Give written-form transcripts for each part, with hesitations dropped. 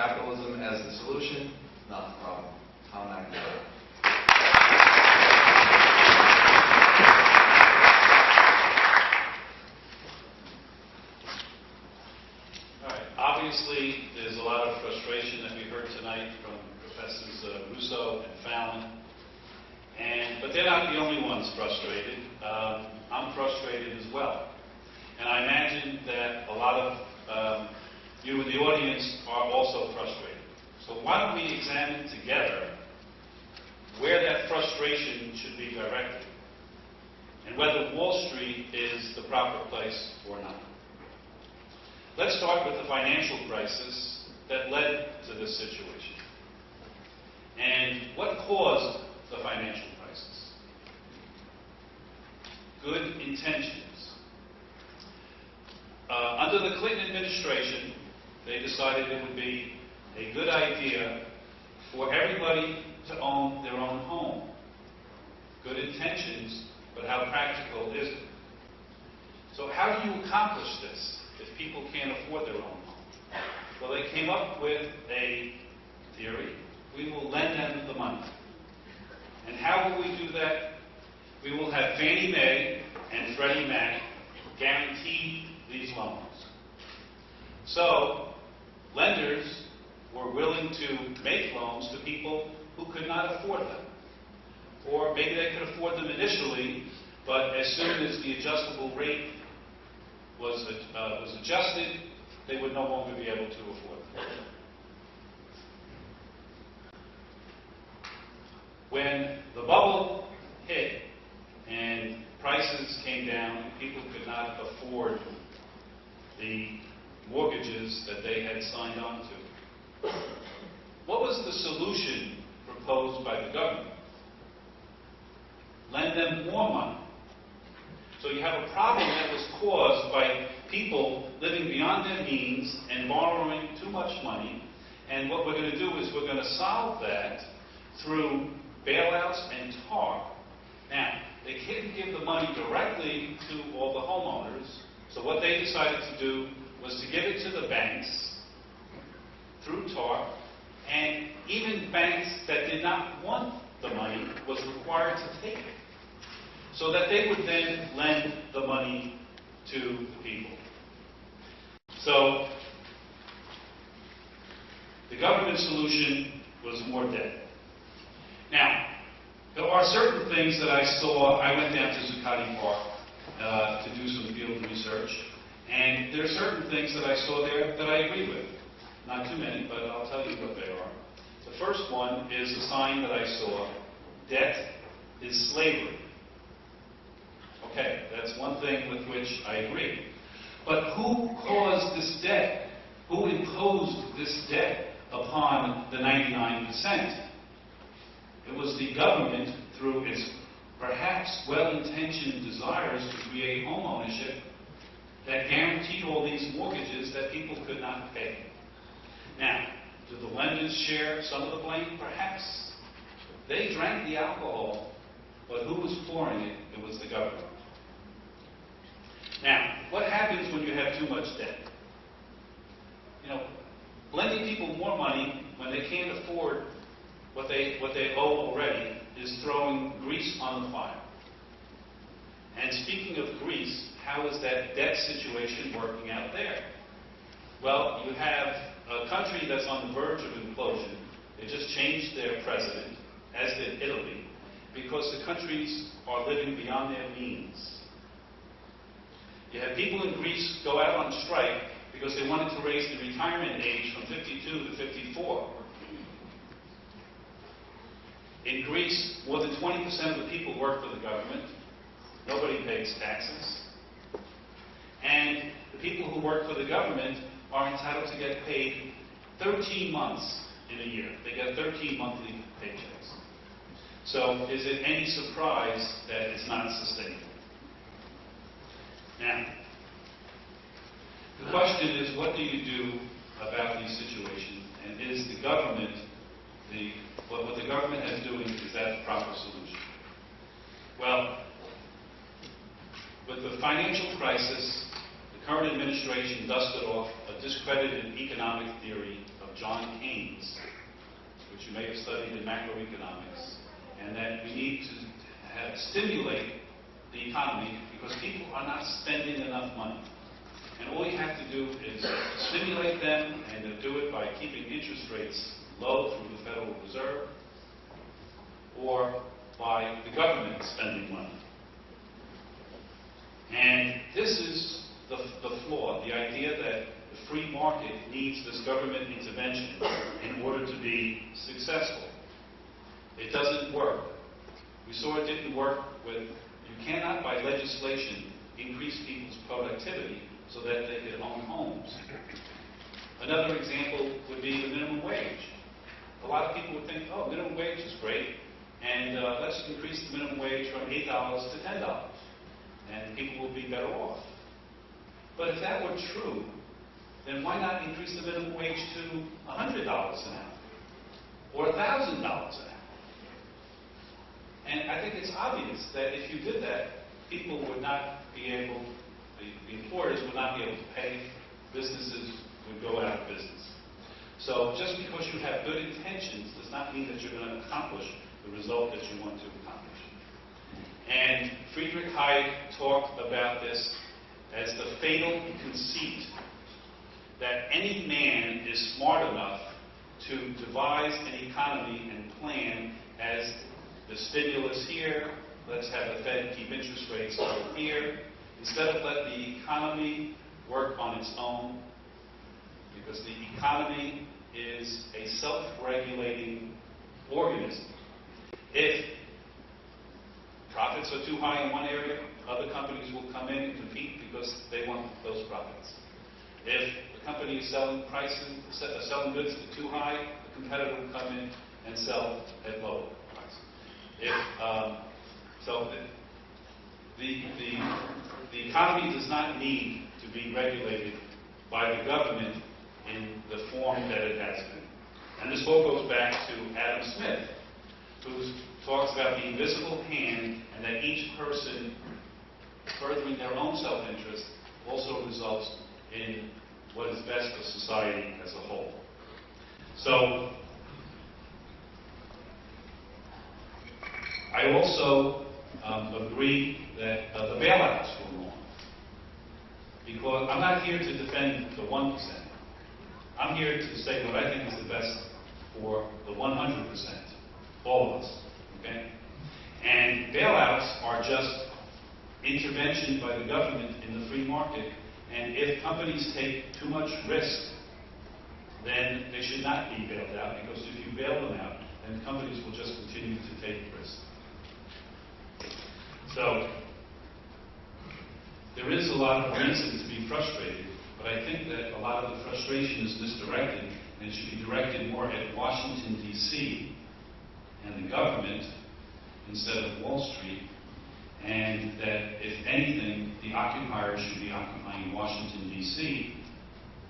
capitalism as the solution, not the problem. Tom McNamara. Obviously, there's a lot of frustration that we heard tonight from Professors Russo and Fallon, but they're not the only ones frustrated. I'm frustrated as well. And I imagine that a lot of you in the audience are also frustrated. So why don't we examine together where that frustration should be directed and whether Wall Street is the proper place or not. Let's start with the financial crisis that led to this situation. And what caused the financial crisis? Good intentions. Under the Clinton administration, they decided it would be a good idea for everybody to own their own home. Good intentions, but how practical is it? So how do you accomplish this if people can't afford their own home? Well, they came up with a theory. We will lend them the money. And how will we do that? We will have Fannie Mae and Freddie Mac guarantee these loans. So, lenders were willing to make loans to people who could not afford them. Or maybe they could afford them initially, but as soon as the adjustable rate was adjusted, they would no longer be able to afford them. When the bubble hit and prices came down and people could not afford the mortgages that they had signed on to, what was the solution proposed by the government? Lend them more money. So you have a problem that was caused by people living beyond their means and borrowing too much money. And what we're going to do is we're going to solve that through bailouts and TAR. Now, they couldn't give the money directly to all the homeowners. So what they decided to do was to give it to the banks through TAR. And even banks that did not want the money was required to take it, so that they would then lend the money to the people. So the government solution was more debt. Now, there are certain things that I saw. I went down to Zuccotti Park to do some field research, and there are certain things that I saw there that I agree with. Not too many, but I'll tell you what they are. The first one is a sign that I saw: debt is slavery. Okay, that's one thing with which I agree. But who caused this debt? Who imposed this debt upon the 99%? It was the government, through its perhaps well-intentioned desires to create home ownership, that guaranteed all these mortgages that people could not pay. Now, did the lenders share some of the blame? Perhaps. They drank the alcohol, but who was pouring it? It was the government. Now, what happens when you have too much debt? You know, lending people more money when they can't afford what they owe already is throwing grease on the fire. And speaking of grease, how is that debt situation working out there? Well, you have a country that's on the verge of implosion. They just changed their president, as did Italy, because the countries are living beyond their means. You had people in Greece go out on strike because they wanted to raise the retirement age from 52 to 54. In Greece, more than 20% of the people work for the government. Nobody pays taxes. And the people who work for the government are entitled to get paid 13 months in a year. They get 13 monthly paychecks. So is it any surprise that it's not sustainable? Now, the question is, what do you do about these situations? And is the government, what the government is doing, is that the proper solution? Well, with the financial crisis, the current administration dusted off a discredited economic theory of John Keynes, which you may have studied in macroeconomics, and that we need to stimulate the economy because people are not spending enough money. And all you have to do is stimulate them, and to do it by keeping interest rates low through the Federal Reserve or by the government spending money. And this is the flaw, the idea that the free market needs this government intervention in order to be successful. It doesn't work. We saw it didn't work with, you cannot by legislation increase people's productivity so that they could own homes. Another example would be the minimum wage. A lot of people would think, oh, minimum wage is great, and let's increase the minimum wage from $8 to $10, and people will be better off. But if that were true, then why not increase the minimum wage to $100 an hour or $1,000 an hour? And I think it's obvious that if you did that, people would not be able, the employers would not be able to pay, businesses would go out of business. So just because you have good intentions does not mean that you're going to accomplish the result that you want to accomplish. And Friedrich Hayek talked about this as the fatal conceit that any man is smart enough to devise an economy and plan as the stimulus here, let's have the Fed keep interest rates over here, instead of let the economy work on its own, because the economy is a self-regulating organism. If profits are too high in one area, other companies will come in and compete because they want those profits. If the company is selling goods at too high, the competitor will come in and sell at lower prices. So the economy does not need to be regulated by the government in the form that it has been. And this all goes back to Adam Smith, who talks about the invisible hand and that each person furthering their own self-interest also results in what is best for society as a whole. So, I also agree that the bailouts were wrong. Because I'm not here to defend the 1%. I'm here to say what I think is the best for the 100%, all of us, okay? And bailouts are just intervention by the government in the free market, and if companies take too much risk, then they should not be bailed out, because if you bail them out, then companies will just continue to take risk. So, there is a lot of reason to be frustrated, but I think that a lot of the frustration is misdirected, and it should be directed more at Washington, D.C. and the government instead of Wall Street, and that, if anything, the occupiers should be occupying Washington, D.C.,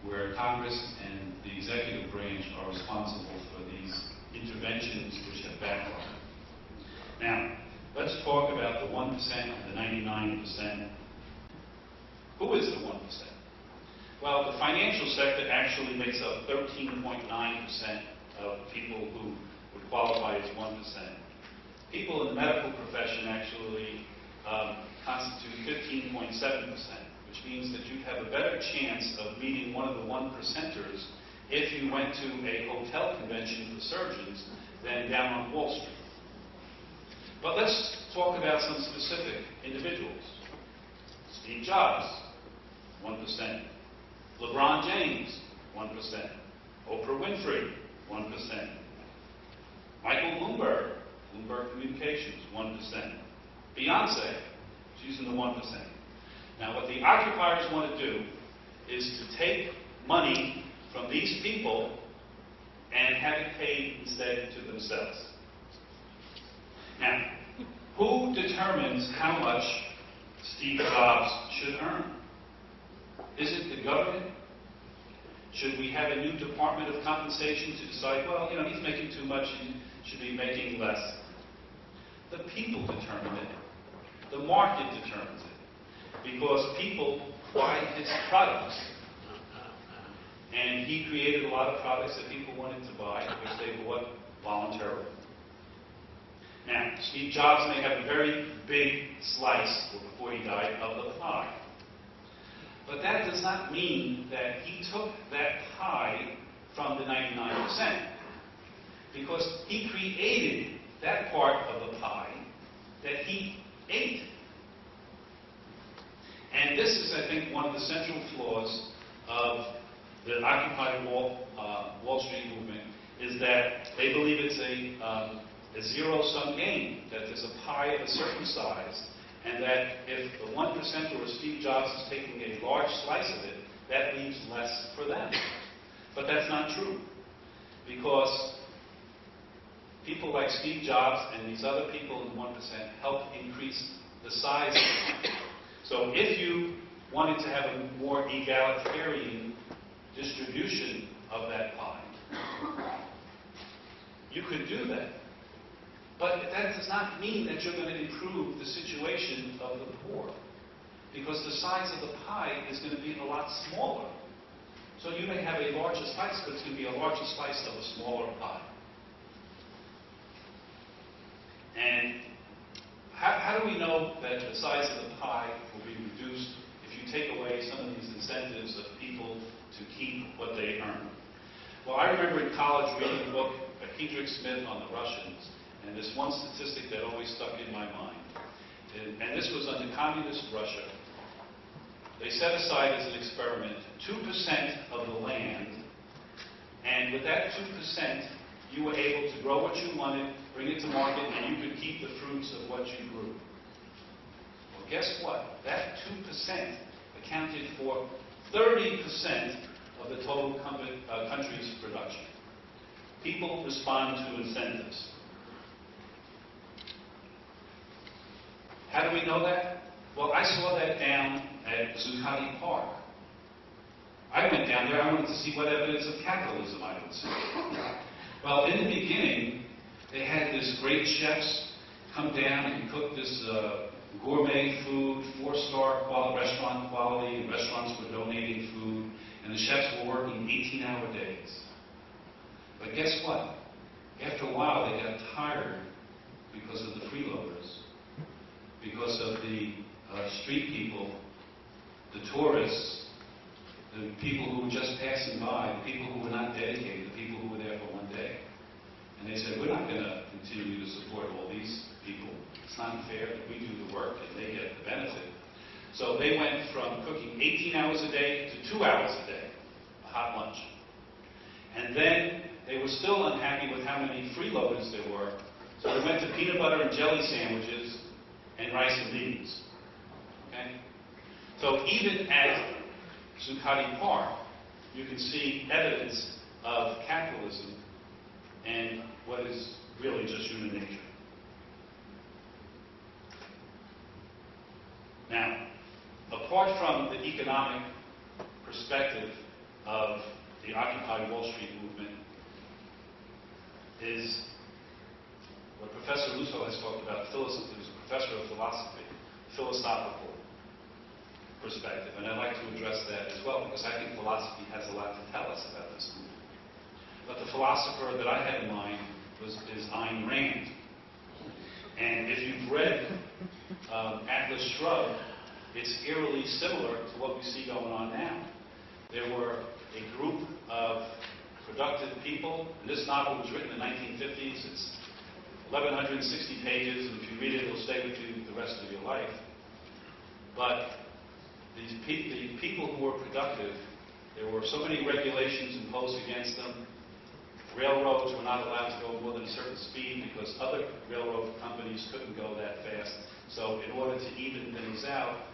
where Congress and the executive branch are responsible for these interventions which have backfired. Now, let's talk about the 1% and the 99%. Who is the 1%? Well, the financial sector actually makes up 13.9% of people who would qualify as 1%. People in the medical profession actually constitute 15.7%, which means that you'd have a better chance of meeting one of the 1%ers if you went to a hotel convention for surgeons than down on Wall Street. But let's talk about some specific individuals. Steve Jobs, 1%. LeBron James, 1%. Oprah Winfrey, 1%. Michael Bloomberg, Bloomberg Communications, 1%. Beyonce, she's in the 1%. Now, what the occupiers want to do is to take money from these people and have it paid instead to themselves. Now, who determines how much Steve Jobs should earn? Is it the government? Should we have a new Department of Compensation to decide, well, he's making too much, he should be making less? The people determine it. The market determines it. Because people buy his products. And he created a lot of products that people wanted to buy, which they bought voluntarily. Now, Steve Jobs may have a very big slice, before he died, of the pie. But that does not mean that he took that pie from the 99%. Because he created that part of the pie that he ate. And this is, I think, one of the central flaws of the Occupy Wall Street movement, is that they believe it's a zero-sum game, that there's a pie of a certain size, and that if the 1% or Steve Jobs is taking a large slice of it, that leaves less for them. But that's not true, because people like Steve Jobs and these other people in 1% help increase the size of the pie. So if you wanted to have a more egalitarian distribution of that pie, you could do that. But that does not mean that you're going to improve the situation of the poor, because the size of the pie is going to be a lot smaller. So you may have a larger slice, but it's going to be a larger slice of a smaller pie. And how do we know that the size of the pie will be reduced if you take away some of these incentives of people to keep what they earn? Well, I remember in college reading a book by Friedrich Smith on the Russians, and this one statistic that always stuck in my mind. And this was under communist Russia. They set aside as an experiment 2% of the land, and with that 2%, you were able to grow what you wanted, bring it to market, and you could keep the fruits of what you grew. Well, guess what? That 2% accounted for 30% of the total country's production. People respond to incentives. How do we know that? Well, I saw that down at Zuccotti Park. I went down there, I wanted to see what evidence of capitalism I would see. Well, in the beginning, they had this great chefs come down and cook this gourmet food, 4-star restaurant quality, and restaurants were donating food, and the chefs were working 18-hour days. But guess what? After a while, they got tired because of the freeloaders, because of the street people, the tourists, the people who were just passing by, the people who were not dedicated, the people who were there for one day. And they said, we're not going to continue to support all these people. It's not fair that we do the work and they get the benefit. So they went from cooking 18 hours a day to 2 hours a day, a hot lunch. And then they were still unhappy with how many freeloaders there were, so they went to peanut butter and jelly sandwiches and rice and beans. Okay? So even at Zuccotti Park, you can see evidence of capitalism and what is really just human nature. Now, apart from the economic perspective of the Occupy Wall Street movement, is what Professor Russo has talked about. He was a professor of philosophy, philosophical perspective, and I'd like to address that as well, because I think philosophy has a lot to tell us about this movement. But the philosopher that I had in mind is Ayn Rand. And if you've read Atlas Shrugged, it's eerily similar to what we see going on now. There were a group of productive people, and this novel was written in the 1950s. It's 1,160 pages, and if you read it, it'll stay with you the rest of your life. But the people who were productive, there were so many regulations imposed against them. Railroads were not allowed to go more than a certain speed because other railroad companies couldn't go that fast. So in order to even things out,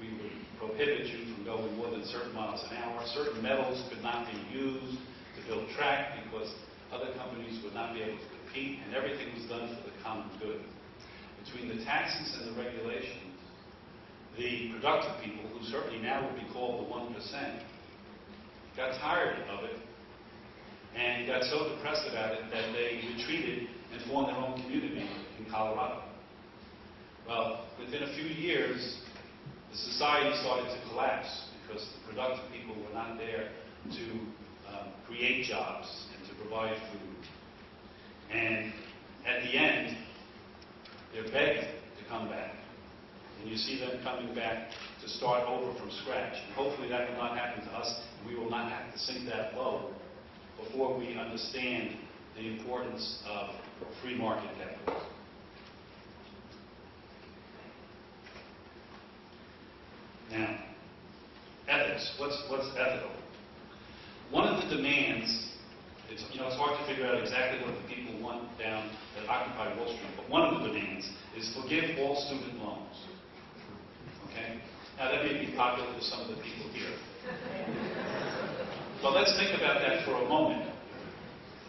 we would prohibit you from going more than certain miles an hour. Certain metals could not be used to build track because other companies would not be able to compete, and everything was done for the common good. Between the taxes and the regulations, the productive people, who certainly now would be called the 1%, got tired of it and got so depressed about it that they retreated and formed their own community in Colorado. Well, within a few years, the society started to collapse because the productive people were not there to create jobs and to provide food. And at the end, they're begged to come back. And you see them coming back to start over from scratch. And hopefully that will not happen to us, and we will not have to sink that low before we understand the importance of free market capitalism. Now, ethics. What's ethical? One of the demands, it's hard to figure out exactly what the people want down at Occupy Wall Street, but one of the demands is forgive all student loans. Okay? Now that may be popular with some of the people here. But let's think about that for a moment.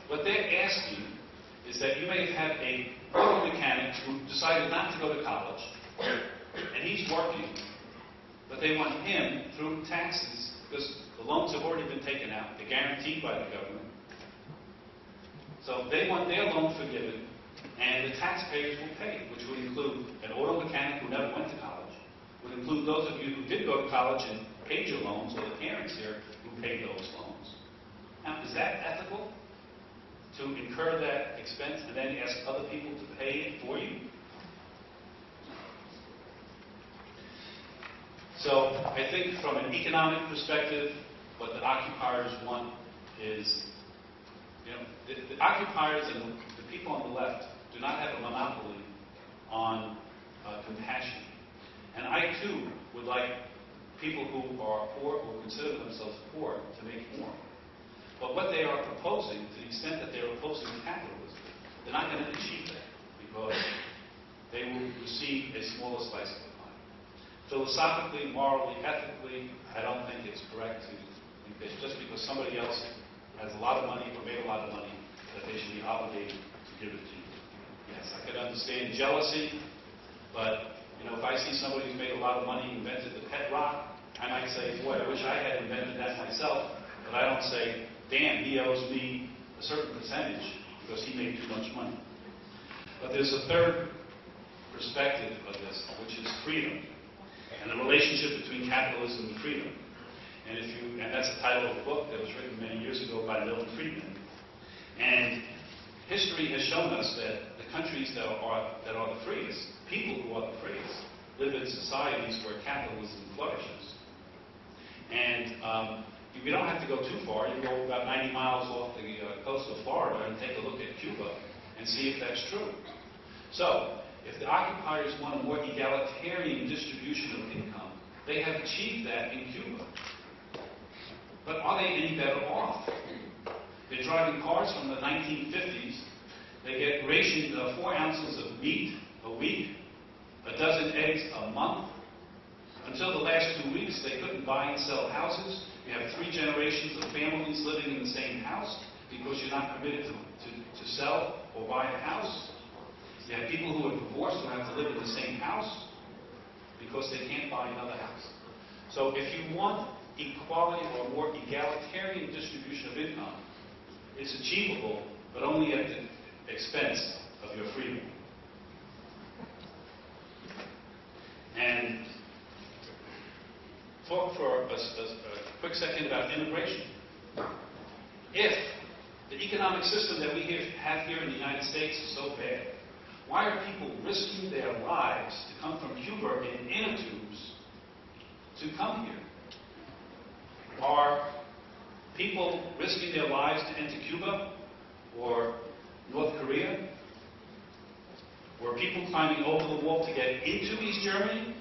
What they're asking is that you may have a auto mechanic who decided not to go to college, and he's working, but they want him through taxes, because the loans have already been taken out, they're guaranteed by the government. So they want their loan forgiven, and the taxpayers will pay, which would include an auto mechanic who never went to college, would include those of you who did go to college and paid your loans, or the parents here who paid those loans. Now, is that ethical? To incur that expense and then ask other people to pay it for you? So I think from an economic perspective, what the occupiers want is, the occupiers and the people on the left do not have a monopoly on compassion. And I too would like people who are poor or consider themselves poor to make more. But what they are proposing, to the extent that they're opposing capitalism, they're not going to achieve that, because they will receive a smaller slice of the pie. Philosophically, morally, ethically, I don't think it's correct to think that just because somebody else has a lot of money or made a lot of money, that they should be obligated to give it to you. Yes, I could understand jealousy, but if I see somebody who's made a lot of money and invented the pet rock, I might say, boy, I wish I had invented that myself. But I don't say, damn, he owes me a certain percentage because he made too much money. But there's a third perspective of this, which is freedom, and the relationship between capitalism and freedom. And that's the title of a book that was written many years ago by Milton Friedman. And history has shown us that the countries that are the freest, people who are the freest, live in societies where capitalism flourishes. And we don't have to go too far. You can go about 90 miles off the coast of Florida and take a look at Cuba and see if that's true. So, if the occupiers want a more egalitarian distribution of income, they have achieved that in Cuba. But are they any better off? They're driving cars from the 1950s. They get rationed 4 ounces of meat a week, a dozen eggs a month. Until the last 2 weeks, they couldn't buy and sell houses. You have 3 generations of families living in the same house because you're not permitted to sell or buy a house. You have people who are divorced who have to live in the same house because they can't buy another house. So if you want equality or more egalitarian distribution of income, it's achievable, but only at the expense of your freedom. And talk for a quick second about immigration. If the economic system that we have here in the United States is so bad, why are people risking their lives to come from Cuba in inner tubes to come here? Are people risking their lives to enter Cuba or North Korea? Were people climbing over the wall to get into East Germany?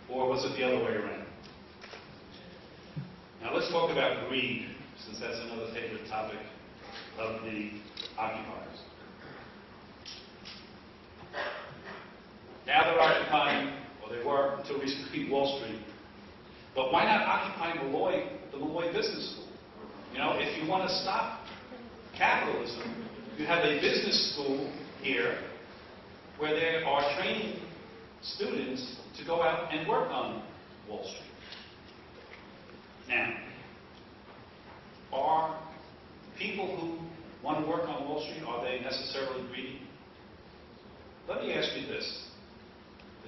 Or was it the other way around? Now let's talk about greed, since that's another favorite topic of the occupiers. Now they're occupying, or they were until recently, Wall Street. But why not occupy the Molloy Business School? If you want to stop capitalism, you have a business school here where they are training students to go out and work on Wall Street. Now, are people who want to work on Wall Street, are they necessarily greedy? Let me ask you this.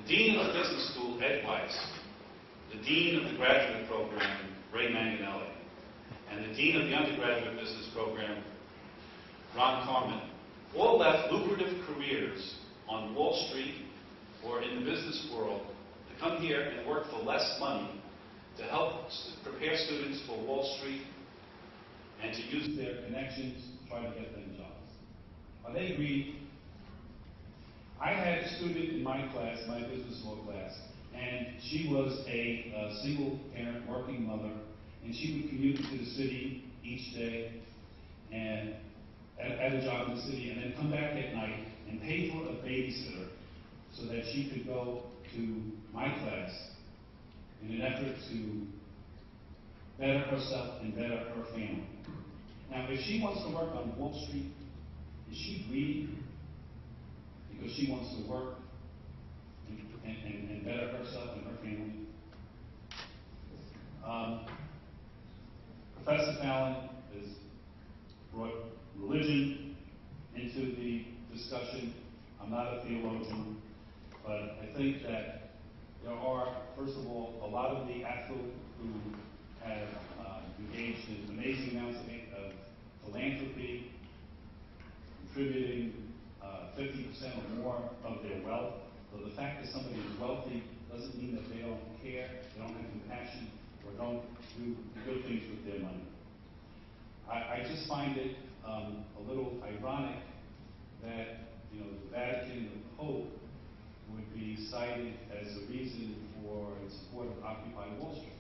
The dean of the business school, Ed Weiss, the dean of the graduate program, Ray Manganelli, and the dean of the undergraduate business program, Ron Carmen, all left lucrative careers on Wall Street or in the business world to come here and work for less money to help prepare students for Wall Street and to use their connections to try to get them jobs. Are they greedy? I had a student in my class, my business law class, and she was a single parent working mother, and she would commute to the city each day and at a job in the city, and then come back at night and pay for a babysitter so that she could go to my class in an effort to better herself and better her family. Now, if she wants to work on Wall Street, is she greedy because she wants to work and better herself and her family? Professor Fallon has brought religion into the discussion. I'm not a theologian, but I think that there are, first of all, a lot of the affluent who have engaged in amazing amounts of philanthropy, contributing 50% or more of their wealth. So the fact that somebody is wealthy doesn't mean that they don't care, they don't have compassion, or don't do good things with their money. I just find it a little ironic that the Vatican, the Pope, would be cited as a reason for its support of Occupy Wall Street,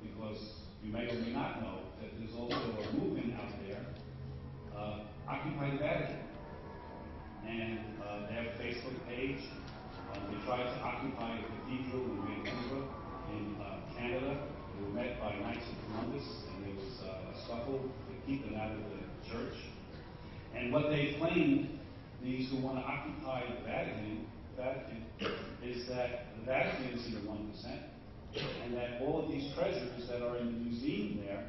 because you may or may not know that there's also a movement out there, Occupy the Vatican, and they have a Facebook page. They tried to occupy a cathedral in Vancouver, in Canada. They were met by Knights of Columbus, and there was a scuffle to keep them out of the church. And what they claimed, these who want to occupy the Vatican, is that the Vatican is in the 1%, and that all of these treasures that are in the museum there,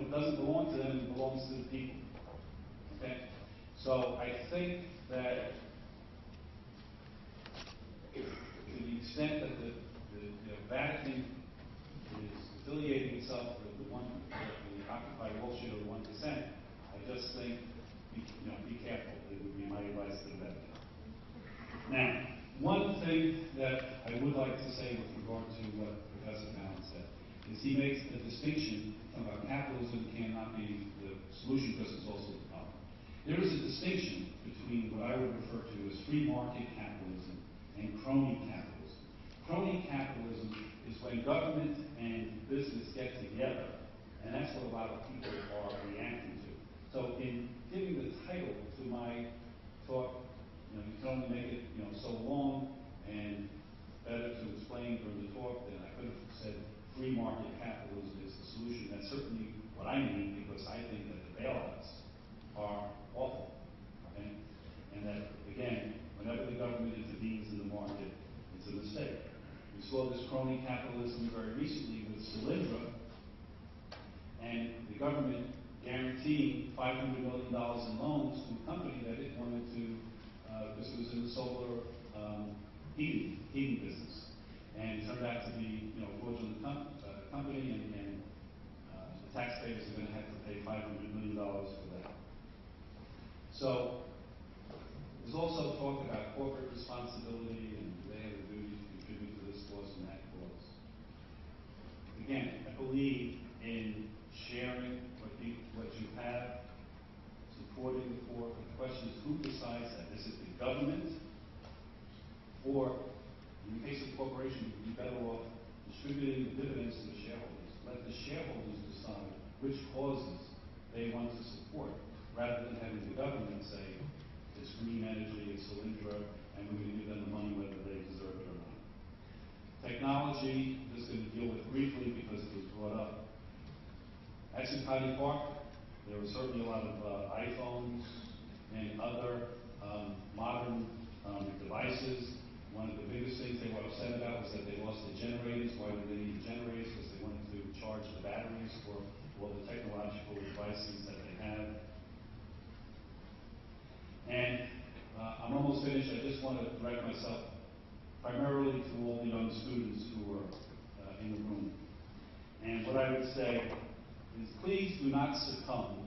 doesn't belong to them, it belongs to the people. Okay? So I think that to the extent that the Vatican is affiliating itself with the Occupy Wall Street or the 1%, I just think, be careful. It would be my advice to the Vatican. Now, one thing that I would like to say with regard to what Professor Balin said is he makes a distinction about capitalism cannot be the solution because it's also the problem. There is a distinction between what I would refer to as free market capitalism and crony capitalism. Crony capitalism is when government and business get together, and that's what a lot of people are reacting to. So in giving the title to my talk, you can only make it so long, and better to explain during the talk than I could have said free market capitalism is the solution. That's certainly what I mean, because I think that the bailouts are awful. Okay? And that, again, whenever the government intervenes in the market, it's a mistake. We saw this crony capitalism very recently with Solyndra, and the government guaranteeing $500 million in loans to a company that it wanted to, because it was in the solar heating business. And it turned out to be a fraudulent company, and the taxpayers are going to have to pay $500 million for that. So there's also talk about corporate responsibility, and they have a duty to contribute to this cause and that cause. Again, I believe in sharing what you have, supporting the poor. But the question is, who decides that? Is it the government? Or, in the case of a corporation, you'd be better off distributing the dividends to the shareholders. Let the shareholders decide which causes they want to support, rather than having the government say, it's green energy, it's Solyndra, and we're going to give them the money whether they deserve it or not. Technology, I'm just going to deal with briefly because it was brought up. At Zuccotti Park, there was certainly a lot of iPhones and other modern devices. One of the biggest things they were upset about was that they lost the generators. Why did they need generators? Because they wanted to charge the batteries for all the technological devices that they have. And I'm almost finished. I just want to direct myself primarily to all the young students who are in the room. And what I would say is please do not succumb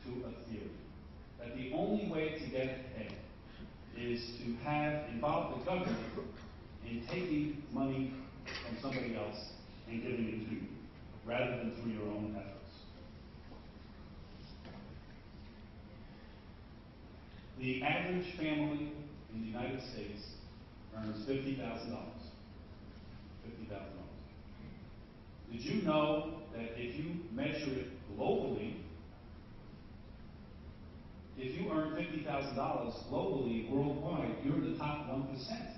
to a theory that the only way to get ahead is to involve the government in taking money from somebody else and giving it to you, rather than through your own efforts. The average family in the United States earns $50,000. $50,000. Did you know that if you measure it globally, if you earn $50,000 globally, worldwide, you're in the top 1%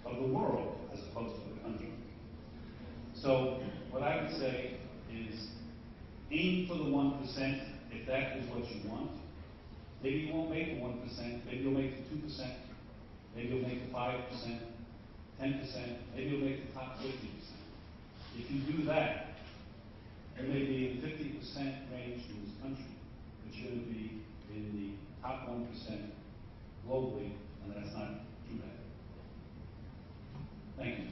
of the world as opposed to the country. So what I would say is aim for the 1% if that is what you want. Maybe you won't make the 1%, maybe you'll make the 2%, maybe you'll make the 5%, 10%, maybe you'll make the top 50%. If you do that, you may be in the 50% range in this country, but you're going to be in the top 1% globally, and that's not too bad. Thank you.